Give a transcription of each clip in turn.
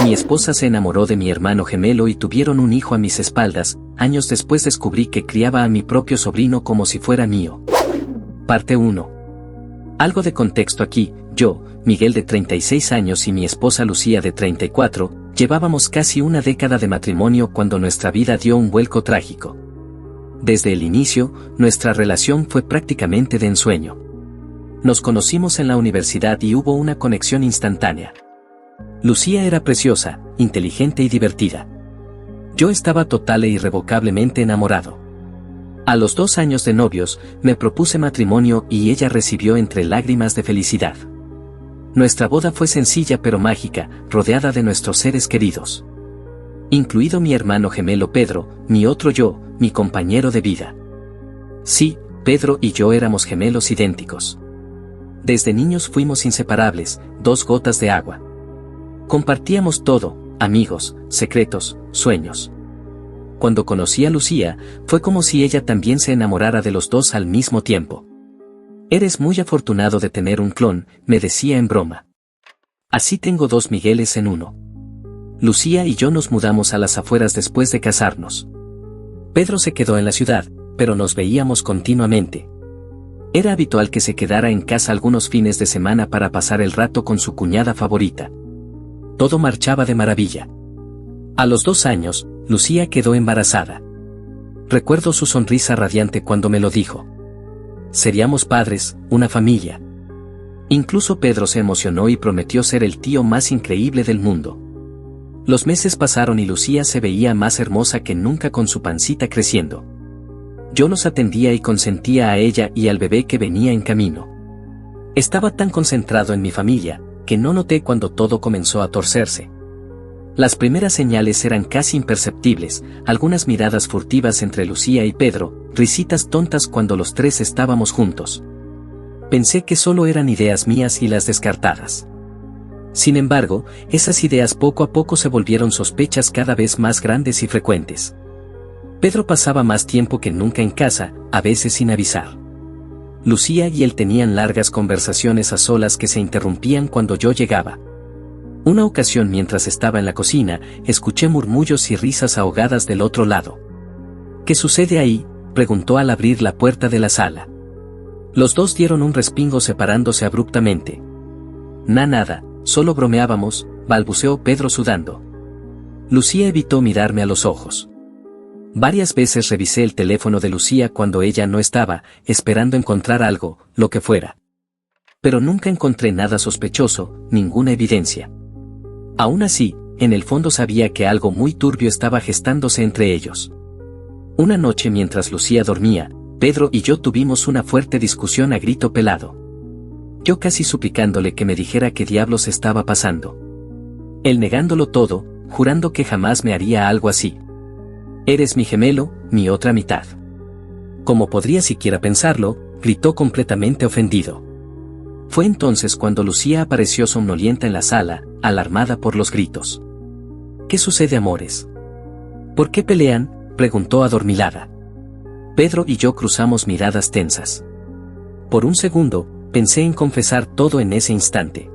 Mi esposa se enamoró de mi hermano gemelo y tuvieron un hijo a mis espaldas. Años después descubrí que criaba a mi propio sobrino como si fuera mío. Parte 1. Algo de contexto aquí. Yo, Miguel de 36 años y mi esposa Lucía de 34, llevábamos casi una década de matrimonio cuando nuestra vida dio un vuelco trágico. Desde el inicio, nuestra relación fue prácticamente de ensueño. Nos conocimos en la universidad y hubo una conexión instantánea. Lucía era preciosa, inteligente y divertida. Yo estaba total e irrevocablemente enamorado. A los 2 años de novios, me propuse matrimonio y ella recibió entre lágrimas de felicidad. Nuestra boda fue sencilla pero mágica, rodeada de nuestros seres queridos. Incluido mi hermano gemelo Pedro, mi otro yo, mi compañero de vida. Sí, Pedro y yo éramos gemelos idénticos. Desde niños fuimos inseparables, 2 gotas de agua. Compartíamos todo, amigos, secretos, sueños. Cuando conocí a Lucía, fue como si ella también se enamorara de los dos al mismo tiempo. Eres muy afortunado de tener un clon, me decía en broma. Así tengo 2 Migueles en uno. Lucía y yo nos mudamos a las afueras después de casarnos. Pedro se quedó en la ciudad, pero nos veíamos continuamente. Era habitual que se quedara en casa algunos fines de semana para pasar el rato con su cuñada favorita. Todo marchaba de maravilla. A los 2 años, Lucía quedó embarazada. Recuerdo su sonrisa radiante cuando me lo dijo. Seríamos padres, una familia. Incluso Pedro se emocionó y prometió ser el tío más increíble del mundo. Los meses pasaron y Lucía se veía más hermosa que nunca con su pancita creciendo. Yo los atendía y consentía a ella y al bebé que venía en camino. Estaba tan concentrado en mi familia, que no noté cuando todo comenzó a torcerse. Las primeras señales eran casi imperceptibles, algunas miradas furtivas entre Lucía y Pedro, risitas tontas cuando los 3 estábamos juntos. Pensé que solo eran ideas mías y las descartadas. Sin embargo, esas ideas poco a poco se volvieron sospechas cada vez más grandes y frecuentes. Pedro pasaba más tiempo que nunca en casa, a veces sin avisar. Lucía y él tenían largas conversaciones a solas que se interrumpían cuando yo llegaba. Una ocasión mientras estaba en la cocina, escuché murmullos y risas ahogadas del otro lado. ¿Qué sucede ahí?, preguntó al abrir la puerta de la sala. Los 2 dieron un respingo separándose abruptamente. Nada, solo bromeábamos, balbuceó Pedro sudando. Lucía evitó mirarme a los ojos. Varias veces revisé el teléfono de Lucía cuando ella no estaba, esperando encontrar algo, lo que fuera. Pero nunca encontré nada sospechoso, ninguna evidencia. Aún así, en el fondo sabía que algo muy turbio estaba gestándose entre ellos. Una noche mientras Lucía dormía, Pedro y yo tuvimos una fuerte discusión a grito pelado. Yo casi suplicándole que me dijera qué diablos estaba pasando. Él negándolo todo, jurando que jamás me haría algo así. Eres mi gemelo, mi otra mitad. ¿Cómo podría siquiera pensarlo?, gritó completamente ofendido. Fue entonces cuando Lucía apareció somnolienta en la sala, alarmada por los gritos. ¿Qué sucede, amores? ¿Por qué pelean?, preguntó adormilada. Pedro y yo cruzamos miradas tensas. Por un segundo, pensé en confesar todo en ese instante.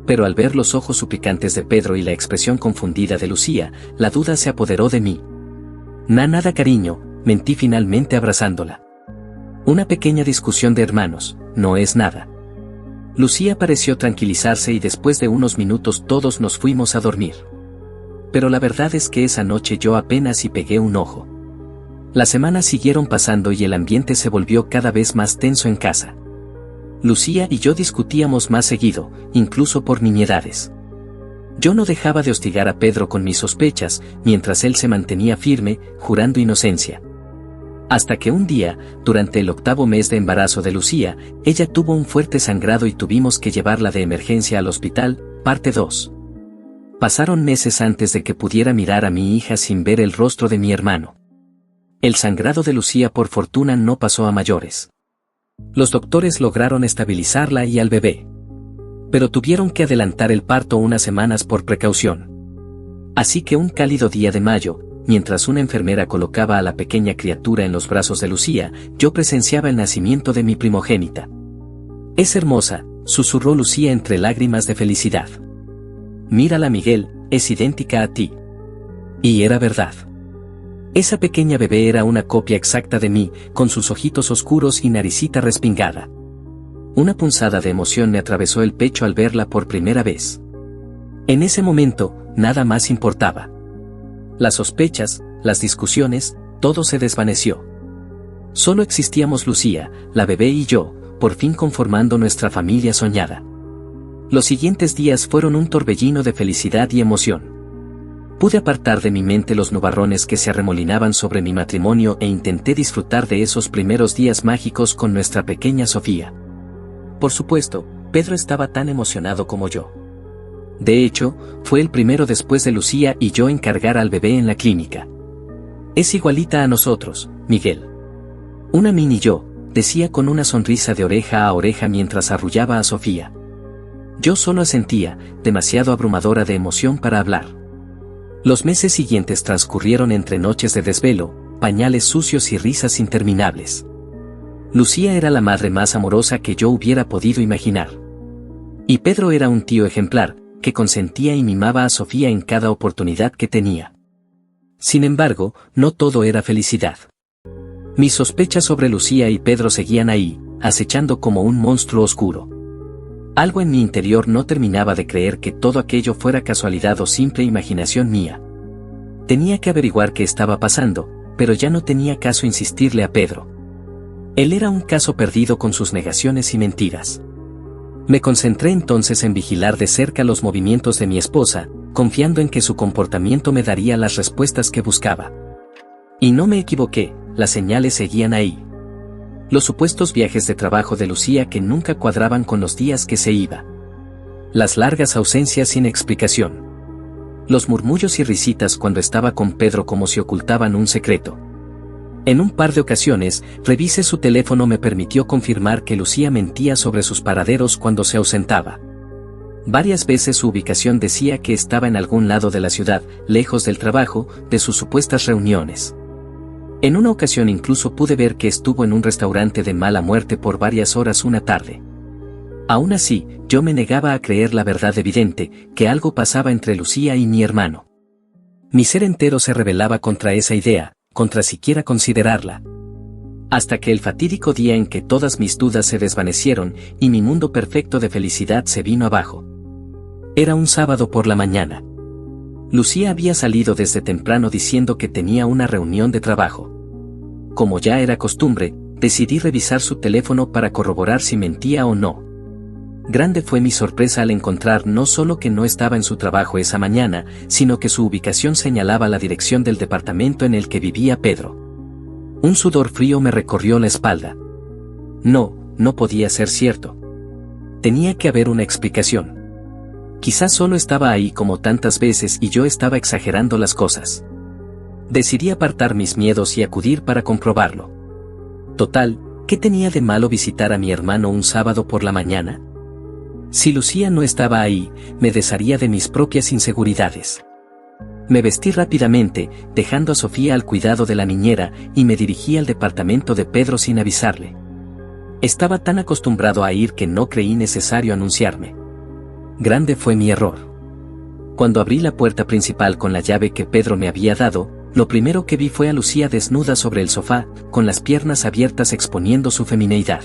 Pero al ver los ojos suplicantes de Pedro y la expresión confundida de Lucía, la duda se apoderó de mí. Nada, cariño, mentí finalmente abrazándola. Una pequeña discusión de hermanos, no es nada. Lucía pareció tranquilizarse y después de unos minutos todos nos fuimos a dormir. Pero la verdad es que esa noche yo apenas si pegué un ojo. Las semanas siguieron pasando y el ambiente se volvió cada vez más tenso en casa. Lucía y yo discutíamos más seguido, incluso por nimiedades. Yo no dejaba de hostigar a Pedro con mis sospechas, mientras él se mantenía firme, jurando inocencia. Hasta que un día, durante el 8º mes de embarazo de Lucía, ella tuvo un fuerte sangrado y tuvimos que llevarla de emergencia al hospital, parte 2. Pasaron meses antes de que pudiera mirar a mi hija sin ver el rostro de mi hermano. El sangrado de Lucía por fortuna no pasó a mayores. Los doctores lograron estabilizarla y al bebé. Pero tuvieron que adelantar el parto unas semanas por precaución. Así que un cálido día de mayo, mientras una enfermera colocaba a la pequeña criatura en los brazos de Lucía, yo presenciaba el nacimiento de mi primogénita. Es hermosa, susurró Lucía entre lágrimas de felicidad. Mírala, Miguel, es idéntica a ti. Y era verdad. Esa pequeña bebé era una copia exacta de mí, con sus ojitos oscuros y naricita respingada. Una punzada de emoción me atravesó el pecho al verla por primera vez. En ese momento, nada más importaba. Las sospechas, las discusiones, todo se desvaneció. Solo existíamos Lucía, la bebé y yo, por fin conformando nuestra familia soñada. Los siguientes días fueron un torbellino de felicidad y emoción. Pude apartar de mi mente los nubarrones que se arremolinaban sobre mi matrimonio e intenté disfrutar de esos primeros días mágicos con nuestra pequeña Sofía. Por supuesto, Pedro estaba tan emocionado como yo. De hecho, fue el primero después de Lucía y yo en cargar al bebé en la clínica. Es igualita a nosotros, Miguel. Una mini yo, decía con una sonrisa de oreja a oreja mientras arrullaba a Sofía. Yo solo asentía, demasiado abrumadora de emoción para hablar. Los meses siguientes transcurrieron entre noches de desvelo, pañales sucios y risas interminables. Lucía era la madre más amorosa que yo hubiera podido imaginar. Y Pedro era un tío ejemplar, que consentía y mimaba a Sofía en cada oportunidad que tenía. Sin embargo, no todo era felicidad. Mis sospechas sobre Lucía y Pedro seguían ahí, acechando como un monstruo oscuro. Algo en mi interior no terminaba de creer que todo aquello fuera casualidad o simple imaginación mía. Tenía que averiguar qué estaba pasando, pero ya no tenía caso insistirle a Pedro. Él era un caso perdido con sus negaciones y mentiras. Me concentré entonces en vigilar de cerca los movimientos de mi esposa, confiando en que su comportamiento me daría las respuestas que buscaba. Y no me equivoqué, las señales seguían ahí. Los supuestos viajes de trabajo de Lucía que nunca cuadraban con los días que se iba. Las largas ausencias sin explicación. Los murmullos y risitas cuando estaba con Pedro como si ocultaban un secreto. En un par de ocasiones, revisé su teléfono me permitió confirmar que Lucía mentía sobre sus paraderos cuando se ausentaba. Varias veces su ubicación decía que estaba en algún lado de la ciudad, lejos del trabajo, de sus supuestas reuniones. En una ocasión incluso pude ver que estuvo en un restaurante de mala muerte por varias horas una tarde. Aún así, yo me negaba a creer la verdad evidente, que algo pasaba entre Lucía y mi hermano. Mi ser entero se rebelaba contra esa idea, contra siquiera considerarla. Hasta que el fatídico día en que todas mis dudas se desvanecieron y mi mundo perfecto de felicidad se vino abajo. Era un sábado por la mañana. Lucía había salido desde temprano diciendo que tenía una reunión de trabajo. Como ya era costumbre, decidí revisar su teléfono para corroborar si mentía o no. Grande fue mi sorpresa al encontrar no solo que no estaba en su trabajo esa mañana, sino que su ubicación señalaba la dirección del departamento en el que vivía Pedro. Un sudor frío me recorrió la espalda. No podía ser cierto. Tenía que haber una explicación. Quizás solo estaba ahí como tantas veces y yo estaba exagerando las cosas. Decidí apartar mis miedos y acudir para comprobarlo. Total, ¿qué tenía de malo visitar a mi hermano un sábado por la mañana? Si Lucía no estaba ahí, me desharía de mis propias inseguridades. Me vestí rápidamente, dejando a Sofía al cuidado de la niñera, y me dirigí al departamento de Pedro sin avisarle. Estaba tan acostumbrado a ir que no creí necesario anunciarme. Grande fue mi error. Cuando abrí la puerta principal con la llave que Pedro me había dado, lo primero que vi fue a Lucía desnuda sobre el sofá, con las piernas abiertas exponiendo su femineidad.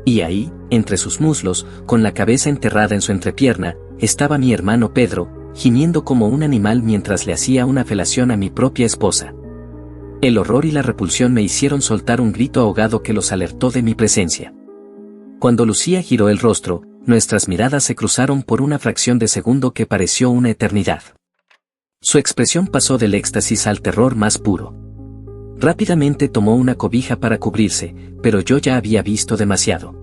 Y ahí, entre sus muslos, con la cabeza enterrada en su entrepierna, estaba mi hermano Pedro, gimiendo como un animal mientras le hacía una felación a mi propia esposa. El horror y la repulsión me hicieron soltar un grito ahogado que los alertó de mi presencia. Cuando Lucía giró el rostro, nuestras miradas se cruzaron por una fracción de segundo que pareció una eternidad. Su expresión pasó del éxtasis al terror más puro. Rápidamente tomó una cobija para cubrirse, pero yo ya había visto demasiado.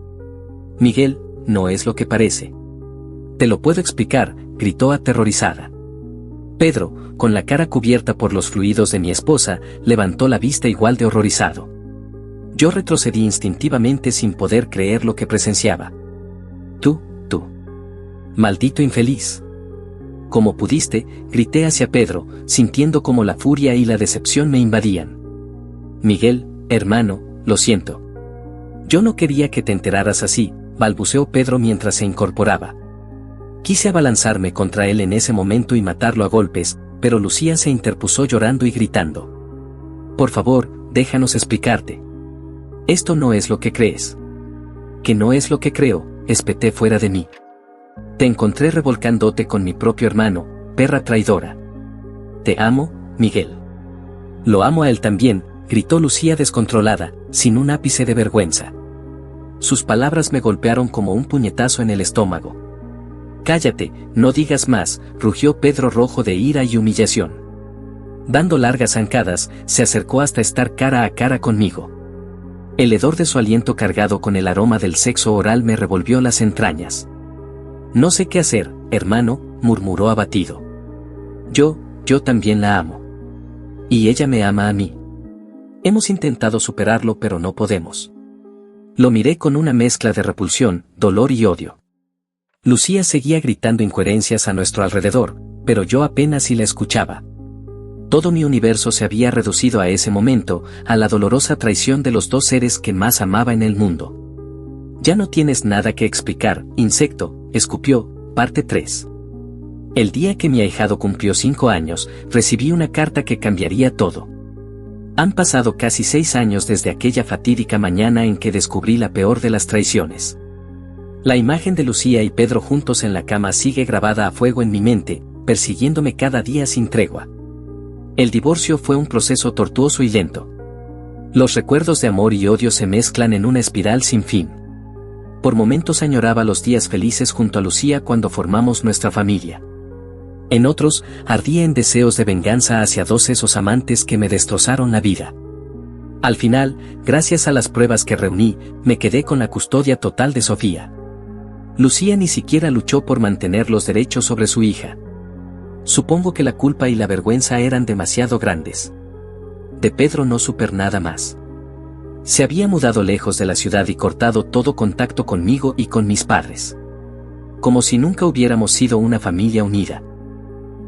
Miguel, no es lo que parece. Te lo puedo explicar, gritó aterrorizada. Pedro, con la cara cubierta por los fluidos de mi esposa, levantó la vista igual de horrorizado. Yo retrocedí instintivamente sin poder creer lo que presenciaba. Tú. Maldito infeliz. Como pudiste, grité hacia Pedro, sintiendo como la furia y la decepción me invadían. Miguel, hermano, lo siento. Yo no quería que te enteraras así, balbuceó Pedro mientras se incorporaba. Quise abalanzarme contra él en ese momento y matarlo a golpes, pero Lucía se interpuso llorando y gritando. Por favor, déjanos explicarte. Esto no es lo que crees. Que no es lo que creo, espeté fuera de mí. Te encontré revolcándote con mi propio hermano, perra traidora. Te amo, Miguel. Lo amo a él también, gritó Lucía descontrolada, sin un ápice de vergüenza. Sus palabras me golpearon como un puñetazo en el estómago. Cállate, no digas más, rugió Pedro rojo de ira y humillación. Dando largas zancadas, se acercó hasta estar cara a cara conmigo. El hedor de su aliento cargado con el aroma del sexo oral me revolvió las entrañas. No sé qué hacer, hermano, murmuró abatido. Yo también la amo. Y ella me ama a mí. Hemos intentado superarlo pero no podemos. Lo miré con una mezcla de repulsión, dolor y odio. Lucía seguía gritando incoherencias a nuestro alrededor, pero yo apenas si la escuchaba. Todo mi universo se había reducido a ese momento, a la dolorosa traición de los dos seres que más amaba en el mundo. Ya no tienes nada que explicar, insecto, escupió, parte 3. El día que mi ahijado cumplió 5 años, recibí una carta que cambiaría todo. Han pasado casi 6 años desde aquella fatídica mañana en que descubrí la peor de las traiciones. La imagen de Lucía y Pedro juntos en la cama sigue grabada a fuego en mi mente, persiguiéndome cada día sin tregua. El divorcio fue un proceso tortuoso y lento. Los recuerdos de amor y odio se mezclan en una espiral sin fin. Por momentos añoraba los días felices junto a Lucía cuando formamos nuestra familia. En otros, ardía en deseos de venganza hacia esos amantes que me destrozaron la vida. Al final, gracias a las pruebas que reuní, me quedé con la custodia total de Sofía. Lucía ni siquiera luchó por mantener los derechos sobre su hija. Supongo que la culpa y la vergüenza eran demasiado grandes. De Pedro no supe nada más. Se había mudado lejos de la ciudad y cortado todo contacto conmigo y con mis padres. Como si nunca hubiéramos sido una familia unida.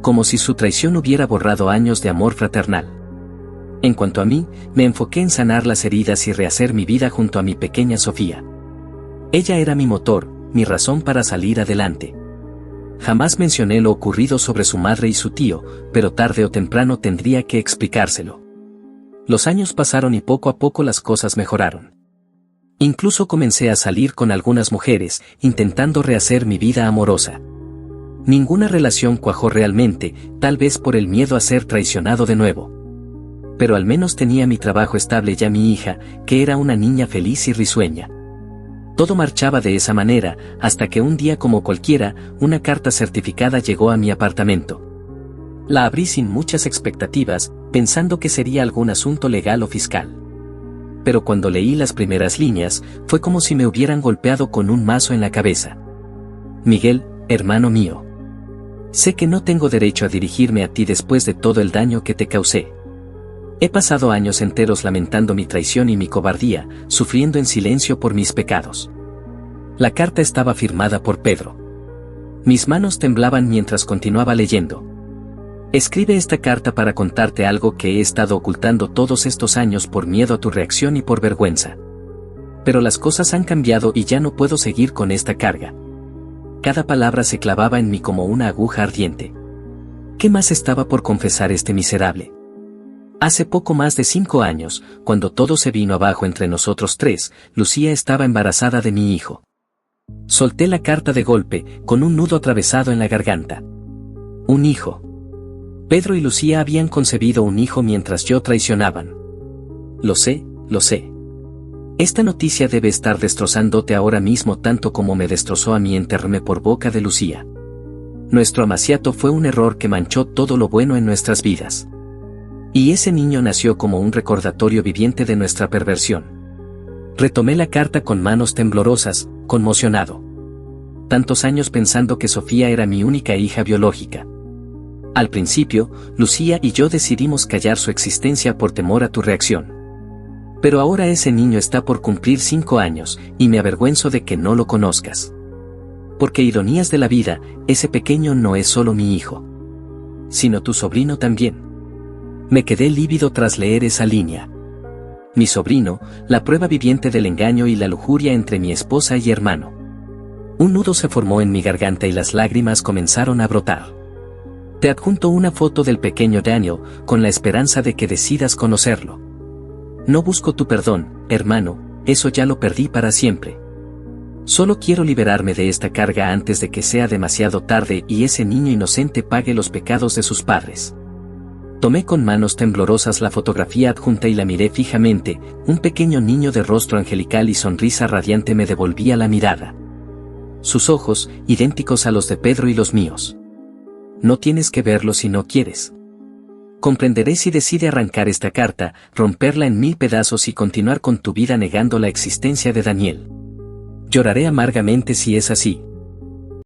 Como si su traición hubiera borrado años de amor fraternal. En cuanto a mí, me enfoqué en sanar las heridas y rehacer mi vida junto a mi pequeña Sofía. Ella era mi motor, mi razón para salir adelante. Jamás mencioné lo ocurrido sobre su madre y su tío, pero tarde o temprano tendría que explicárselo. Los años pasaron y poco a poco las cosas mejoraron. Incluso comencé a salir con algunas mujeres, intentando rehacer mi vida amorosa. Ninguna relación cuajó realmente, tal vez por el miedo a ser traicionado de nuevo. Pero al menos tenía mi trabajo estable y a mi hija, que era una niña feliz y risueña. Todo marchaba de esa manera, hasta que un día como cualquiera, una carta certificada llegó a mi apartamento. La abrí sin muchas expectativas, pensando que sería algún asunto legal o fiscal. Pero cuando leí las primeras líneas, fue como si me hubieran golpeado con un mazo en la cabeza. Miguel, hermano mío. Sé que no tengo derecho a dirigirme a ti después de todo el daño que te causé. He pasado años enteros lamentando mi traición y mi cobardía, sufriendo en silencio por mis pecados. La carta estaba firmada por Pedro. Mis manos temblaban mientras continuaba leyendo. Escribe esta carta para contarte algo que he estado ocultando todos estos años por miedo a tu reacción y por vergüenza. Pero las cosas han cambiado y ya no puedo seguir con esta carga. Cada palabra se clavaba en mí como una aguja ardiente. ¿Qué más estaba por confesar este miserable? Hace poco más de 5 años, cuando todo se vino abajo entre nosotros 3, Lucía estaba embarazada de mi hijo. Solté la carta de golpe, con un nudo atravesado en la garganta. Un hijo. Pedro y Lucía habían concebido un hijo mientras yo traicionaban. Lo sé, lo sé. Esta noticia debe estar destrozándote ahora mismo tanto como me destrozó a mí enterrarme por boca de Lucía. Nuestro amaciato fue un error que manchó todo lo bueno en nuestras vidas. Y ese niño nació como un recordatorio viviente de nuestra perversión. Retomé la carta con manos temblorosas, conmocionado. Tantos años pensando que Sofía era mi única hija biológica. Al principio, Lucía y yo decidimos callar su existencia por temor a tu reacción. Pero ahora ese niño está por cumplir 5 años, y me avergüenzo de que no lo conozcas. Porque ironías de la vida, ese pequeño no es solo mi hijo, sino tu sobrino también. Me quedé lívido tras leer esa línea. Mi sobrino, la prueba viviente del engaño y la lujuria entre mi esposa y hermano. Un nudo se formó en mi garganta y las lágrimas comenzaron a brotar. Te adjunto una foto del pequeño Daniel, con la esperanza de que decidas conocerlo. No busco tu perdón, hermano, eso ya lo perdí para siempre. Solo quiero liberarme de esta carga antes de que sea demasiado tarde y ese niño inocente pague los pecados de sus padres. Tomé con manos temblorosas la fotografía adjunta y la miré fijamente. Un pequeño niño de rostro angelical y sonrisa radiante me devolvía la mirada. Sus ojos, idénticos a los de Pedro y los míos. No tienes que verlo si no quieres. Comprenderé si decide arrancar esta carta, romperla en 1000 pedazos y continuar con tu vida negando la existencia de Daniel. Lloraré amargamente si es así.